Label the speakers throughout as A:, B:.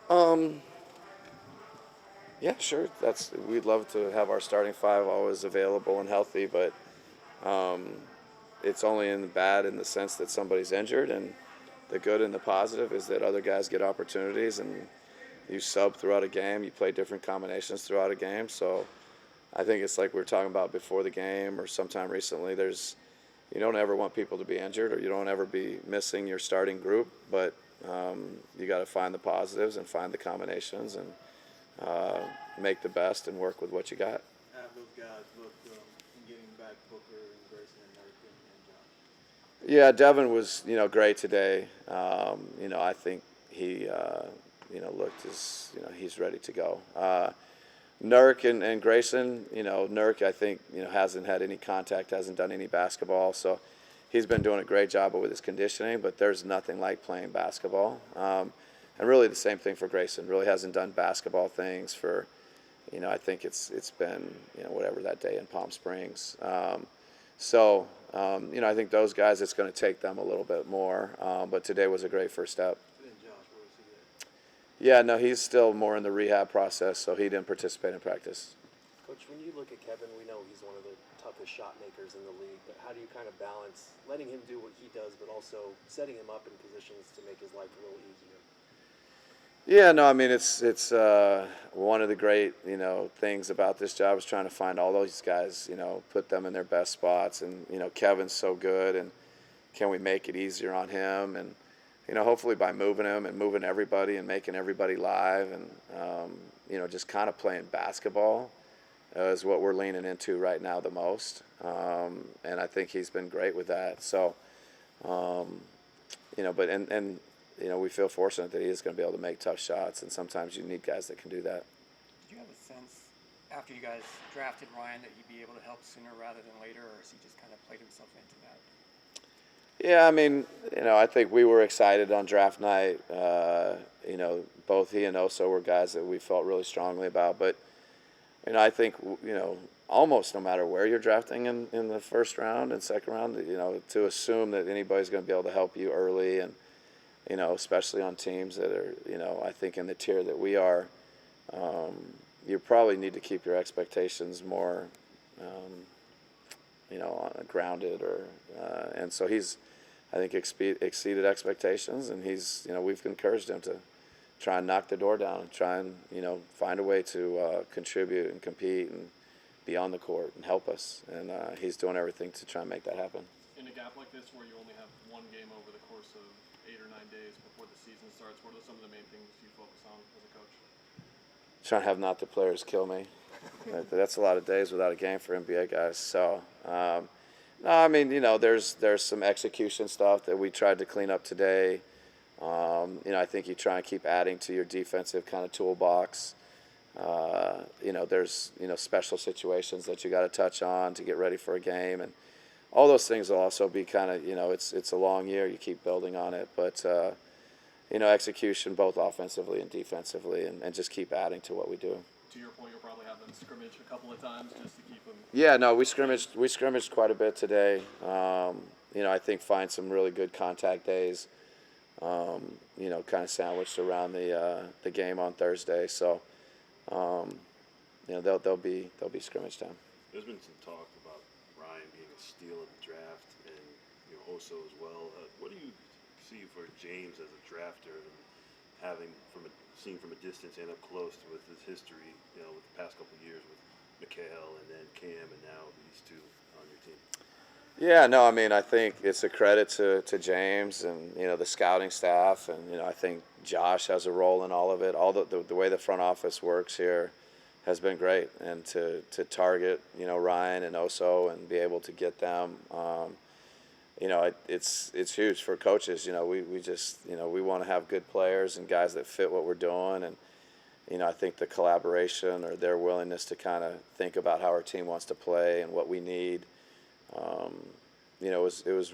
A: Um, yeah, sure. We'd love to have our starting five always available and healthy, but it's only in the bad in the sense that somebody's injured, and the good and the positive is that other guys get opportunities, and you sub throughout a game, you play different combinations throughout a game. So I think it's like we were talking about before the game or sometime recently. You don't ever want people to be injured, or you don't ever be missing your starting group, but you got to find the positives and find the combinations and make the best and work with what you got.
B: Have those guys look in getting back Booker and Grayson and Nurk and Josh?
A: Yeah, Devin was great today. I think he looked as he's ready to go. Nurk and Grayson, Nurk I think hasn't had any contact, hasn't done any basketball, so he's been doing a great job with his conditioning. But there's nothing like playing basketball, and really the same thing for Grayson. Really hasn't done basketball things for, I think it's been whatever that day in Palm Springs. I think those guys, it's going to take them a little bit more. But today was a great first step.
B: And Josh, where is he at?
A: Yeah, no, he's still more in the rehab process, so he didn't participate in practice.
C: Coach, when you look at Kevin, we know he's one of the toughest shot makers in the league, but how do you kind of balance letting him do what he does, but also setting him up in positions to make his life a little easier?
A: Yeah, no, I mean it's one of the great things about this job is trying to find all those guys, put them in their best spots, and Kevin's so good, and can we make it easier on him, and hopefully by moving him and moving everybody and making everybody live, and just kind of playing basketball is what we're leaning into right now the most, and I think he's been great with that. So, but we feel fortunate that he is going to be able to make tough shots, and sometimes you need guys that can do that.
D: Did you have a sense after you guys drafted Ryan that he'd be able to help sooner rather than later, or has he just kind of played himself into that?
A: Yeah, I mean, I think we were excited on draft night. Both he and Oso were guys that we felt really strongly about. But, I think, almost no matter where you're drafting in the first round and second round, to assume that anybody's going to be able to help you early, and, especially on teams that are, I think in the tier that we are, you probably need to keep your expectations more, grounded, and so he's, I think, exceeded expectations, and we've encouraged him to try and knock the door down and try and find a way to contribute and compete and be on the court and help us, and he's doing everything to try and make that happen.
E: In a gap like this, where you only have one game over the course of 8 or 9 days before the season starts, what are some of the main things you focus on as a coach?
A: Trying to have not the players kill me. That's a lot of days without a game for NBA guys. So, no, I mean, there's some execution stuff that we tried to clean up today. I think you try and keep adding to your defensive kind of toolbox. There's special situations that you got to touch on to get ready for a game, and all those things will also be kind of it's a long year. You keep building on it, but execution both offensively and defensively, and just keep adding to what we do.
E: To your point, you'll probably have them scrimmage a couple of times just to keep them.
A: Yeah, no, we scrimmaged quite a bit today. I think find some really good contact days. Kind of sandwiched around the game on Thursday. So, they'll be scrimmage time.
F: There's been some talk about Ryan being a steal of the draft, and Oso as well. What do you see for James as a drafter, and having seen from a distance and up close with his history, with the past couple of years with Mikhail and then Cam and now these two on your team?
A: Yeah, no, I mean, I think it's a credit to James and the scouting staff, and I think Josh has a role in all of it. All the way the front office works here has been great, and to target Ryan and Oso and be able to get them, it's huge for coaches. We just we want to have good players and guys that fit what we're doing, and I think the collaboration or their willingness to kind of think about how our team wants to play and what we need. It was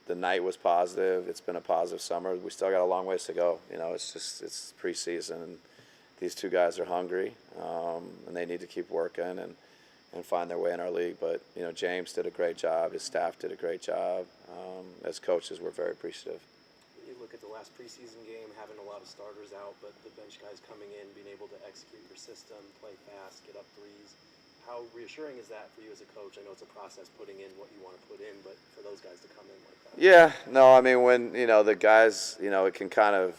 A: the night was positive. It's been a positive summer. We still got a long ways to go. It's preseason, and these two guys are hungry, and they need to keep working and find their way in our league. But James did a great job. His staff did a great job. As coaches, we're very appreciative.
C: When you look at the last preseason game, having a lot of starters out, but the bench guys coming in, being able to execute your system, play fast, get up threes. How reassuring is that for you as a coach? I know it's a process putting in what you want to put in, but for those guys to come in like that.
A: Yeah, no, I mean, when, the guys, it can kind of,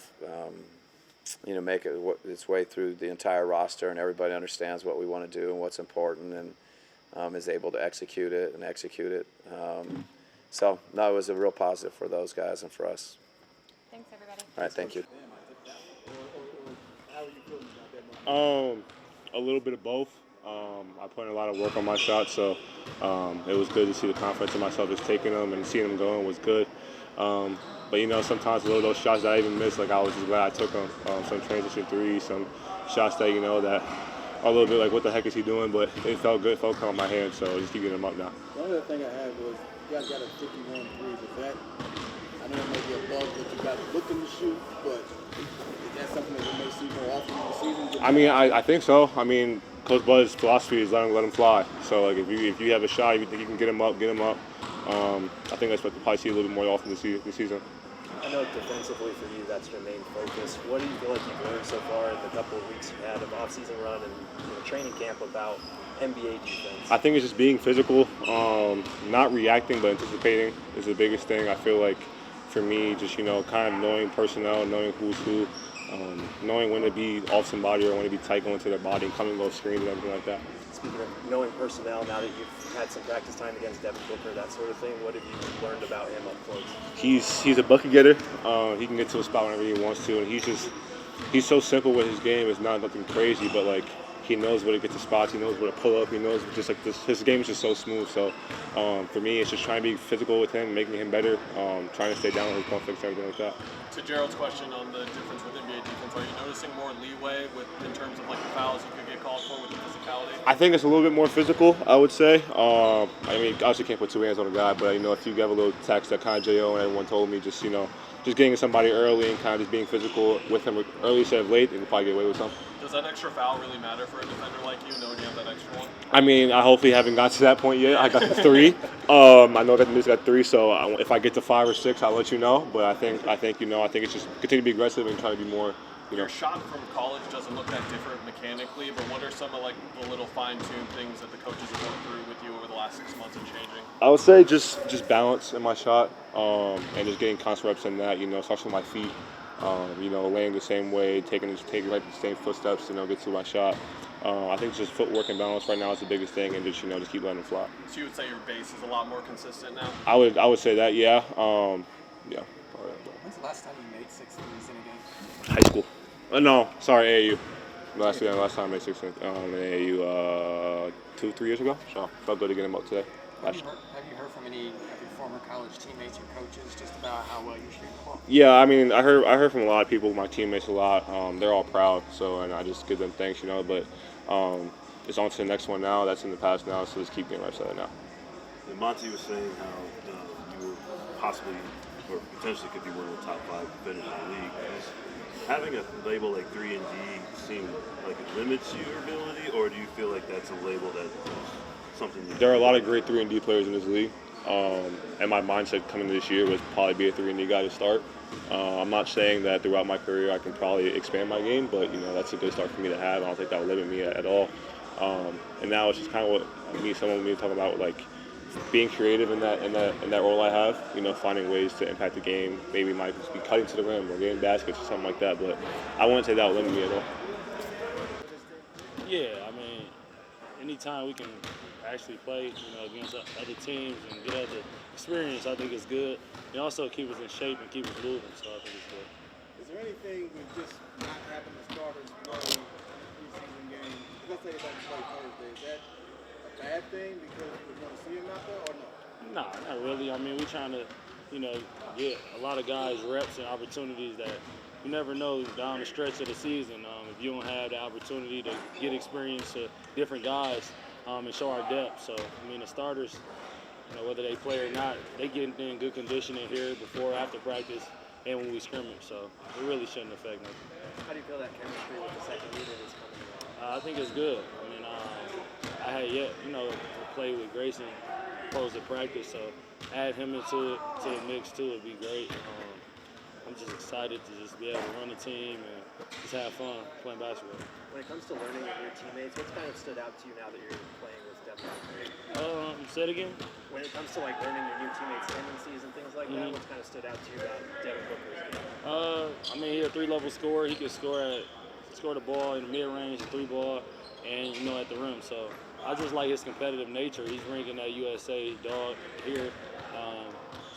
A: make its way through the entire roster, and everybody understands what we want to do and what's important, and is able to execute it. So, no, it was a real positive for those guys and for us.
G: Thanks, everybody.
A: All right, thank you.
B: How are you feeling about that moment?
H: A little bit of both. I put in a lot of work on my shots, so it was good to see the confidence in myself just taking them and seeing them going was good. But sometimes a little of those shots that I even missed, like I was just glad I took them. Some transition threes, some shots that that are a little bit like what the heck is he doing? But it felt good, felt calm in my hand, so just keep getting them up now.
B: The only other thing I had was you guys got a 51 threes. Is that, I know it may be above what you guys are looking to shoot, but is that something that we may see more often in the season?
H: I mean, I think so. I mean, Coach Bud's philosophy is let him fly. So like if you have a shot, if you think you can get him up, get him up. I think that's what we'll probably see a little bit more often this season.
C: I know defensively for you, that's your main focus. What do you feel like you've learned so far in the couple of weeks you've had of off-season run and training camp about NBA defense?
H: I think it's just being physical, not reacting but anticipating is the biggest thing. I feel like for me, just kind of knowing personnel, knowing who's who, knowing when to be off somebody or when to be tight going to their body and coming those screens and everything like that.
C: Speaking of knowing personnel, now that you've had some practice time against Devin Booker, that sort of thing, what have you learned about him up close?
H: He's a bucket getter. He can get to a spot whenever he wants to, and he's so simple with his game. It's not nothing crazy, but like he knows where to get to spots. He knows where to pull up. He knows just like this. His game is just so smooth. So for me, it's just trying to be physical with him, making him better, trying to stay down with his conflicts and everything like that.
E: To Gerald's question on the difference with NBA defense, are you noticing more leeway in terms of like the fouls you could get called for with the physicality?
H: I think it's a little bit more physical, I would say. I mean, obviously can't put two hands on a guy, but if you have a little text that kind of J.O. and everyone told me just getting somebody early and kind of just being physical with him early instead of late, and probably get away with something.
E: Does that extra foul really matter for a defender like you, knowing you have that extra one?
H: I mean, I hopefully haven't got to that point yet. I got 3. I know that Miz got 3, so if I get to 5 or 6, I'll let you know. But I think it's just continue to be aggressive and try to be more.
E: Your shot from college doesn't look that different mechanically, but what are some of like the little fine-tuned things that the coaches have worked through with you over the last 6 months and changing?
H: I would say just balance in my shot, and just getting constant reps in that. Especially with my feet. Laying the same way, taking like the same footsteps, get to my shot. I think just footwork and balance right now is the biggest thing, and just just keep letting it fly.
E: So you would say your base is a lot more consistent now?
H: I would say that, yeah. Yeah.
D: When's the last time you made 6 threes in a game?
H: High school. No, sorry, AAU. Last time I made 6 in AAU 2-3 years ago. So felt good to get him up today.
D: Have you heard from any of your former college teammates or coaches just about how well you're shooting the ball?
H: Yeah, I mean, I heard from a lot of people, my teammates a lot. They're all proud, and I just give them thanks, But it's on to the next one now. That's in the past now, so let's keep getting reps at it now.
F: And Monty was saying how you were possibly or potentially could be one of the top 5 defenders in the league. Having a label like 3 and D seem like it limits your ability, or do you feel like that's a label that is something
H: there are a lot of great 3 and D players in this league, and my mindset coming to this year was probably be a 3 and D guy to start. I'm not saying that throughout my career I can probably expand my game, but that's a good start for me to have. I don't think that will limit me at all. And now it's just kind of what someone talking about, like being creative in that role I have. Finding ways to impact the game. Maybe might just be cutting to the rim or getting baskets or something like that. But I wouldn't say that would limit me at all.
I: Yeah, I mean, anytime we can actually play, against other teams and get other experience, I think it's good. And also keep us in shape and keep us moving, so I think it's good.
B: Is there anything with just not having the starters play preseason game? Let's say they don't play Thursday. Is that a bad thing because we want to see them out there, or no?
I: Nah, not really. I mean, we're trying to, get a lot of guys reps and opportunities that you never know down the stretch of the season. If you don't have the opportunity to get experience to different guys and show our depth. So, the starters, whether they play or not, they get in good condition in here before, after practice, and when we scrimmage. So it really shouldn't affect them.
C: How do you feel that chemistry with the second unit is coming along?
I: I think it's good. I mean, I had yet, to play with Grayson opposed to practice, so add him into the mix too would be great. I'm just excited to just be able to run the team and just have fun playing basketball.
C: When it comes to learning with your teammates, what's kind of stood out to you now that you're playing with Devin?
I: Say it again?
C: When it comes to like learning your new teammates' tendencies and things like that, what's kind of stood out to you about Devin Booker's game?
I: I mean, he's a 3-level scorer. He can score the ball in the mid-range, the 3-ball, and at the rim. So I just like his competitive nature. He's bringing that USA dog here,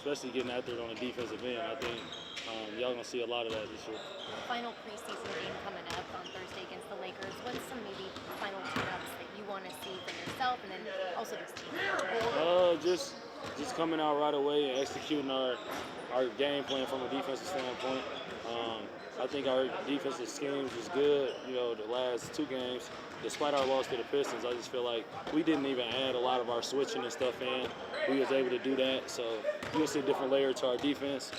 I: especially getting out there on the defensive end. I think y'all gonna see a lot of that this year.
G: Final preseason game coming up on Thursday against the Lakers. What's some maybe final tune-ups that you want to see from yourself and then also this team?
I: Just coming out right away and executing our game plan from a defensive standpoint. I think our defensive schemes was good, the last 2 games. Despite our loss to the Pistons, I just feel like we didn't even add a lot of our switching and stuff in. We was able to do that, so you'll see a different layer to our defense.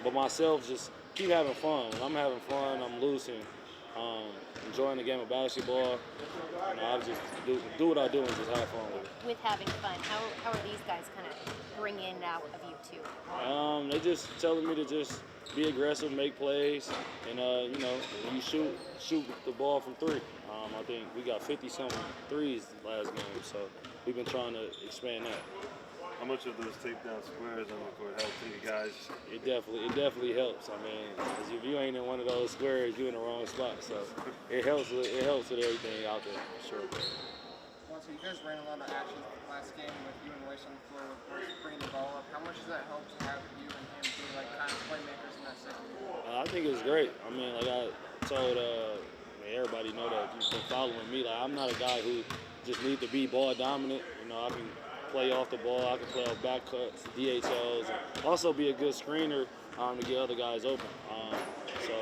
I: But myself, just keep having fun. When I'm having fun, I'm losing, enjoying the game of basketball. I just do what I do and just have fun with it.
G: With having fun, how are these guys kind of bringing it out of you too?
I: They just telling me to just be aggressive, make plays, and when you shoot the ball from 3. I think we got 50-something threes last game, so we've been trying to expand that.
F: How much of those takedown squares on the court help you guys?
I: It definitely helps. I mean, 'cause if you ain't in one of those squares, you're in the wrong spot. So it helps with everything out there, for sure.
B: So you guys ran a lot of action last game with you and Royce on the floor with Royce bringing the ball up. How much does that help to have you and him be like kind of playmakers in that second?
I: I think it's great. I mean, like I told everybody know that you've been following me. Like I'm not a guy who just needs to be ball dominant. I can play off the ball. I can play off back cuts, DHLs, and also be a good screener to get other guys open. So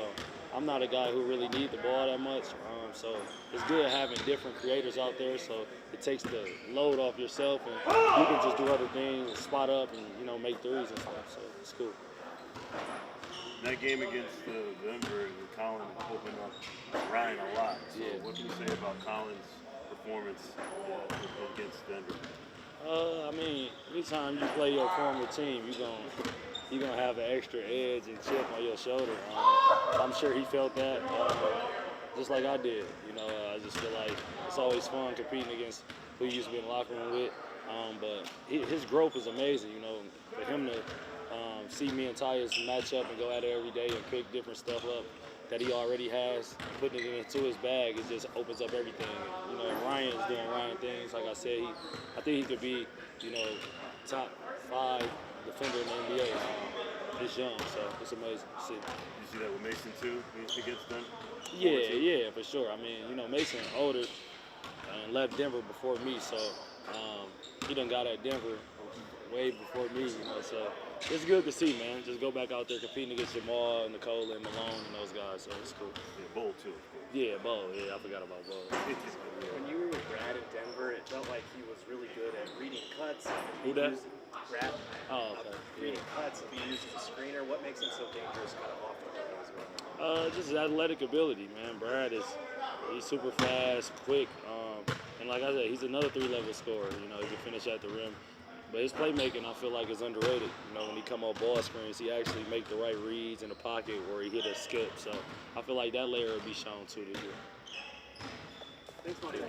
I: I'm not a guy who really needs the ball that much. So it's good having different creators out there. So it takes the load off yourself, and you can just do other things, spot up, and make threes and stuff. So it's cool.
F: That game against Denver, Colin opened up Ryan a lot. So what can you say about Colin's performance against Denver?
I: I mean, anytime you play your former team, you're gonna have an extra edge and chip on your shoulder. I'm sure he felt that, just like I did. I just feel like it's always fun competing against who you used to be in the locker room with. But his growth is amazing. For him to see me and Tyus match up and go at it every day and pick different stuff up that he already has, putting it into his bag, it just opens up everything. Ryan's doing Ryan things. Like I said, I think he could be, top 5 defender in the NBA. He's young, so it's amazing to see.
F: You see that with Mason too against them?
I: Yeah, for sure. I mean, Mason older and left Denver before me, so he done got at Denver way before me, so it's good to see, man. Just go back out there competing against Jamal and Nikola and Malone and those guys, so it's cool.
F: Yeah, Bull too.
I: Yeah, Bull. Yeah, I forgot about Bull.
C: When you were with Brad in Denver, it felt like he was really good at reading cuts.
I: Who that?
C: Brad.
I: Oh, okay.
C: Reading cuts and being used as a screener. What makes him so dangerous kind of off the court as well?
I: Just his athletic ability, man. Brad he's super fast, quick, and like I said, he's another 3-level scorer. He can finish at the rim. But his playmaking, I feel like, is underrated. When he come off ball screens, he actually make the right reads in the pocket where he hit a skip. So I feel like that layer will be shown too this year.
C: Thanks, Monty.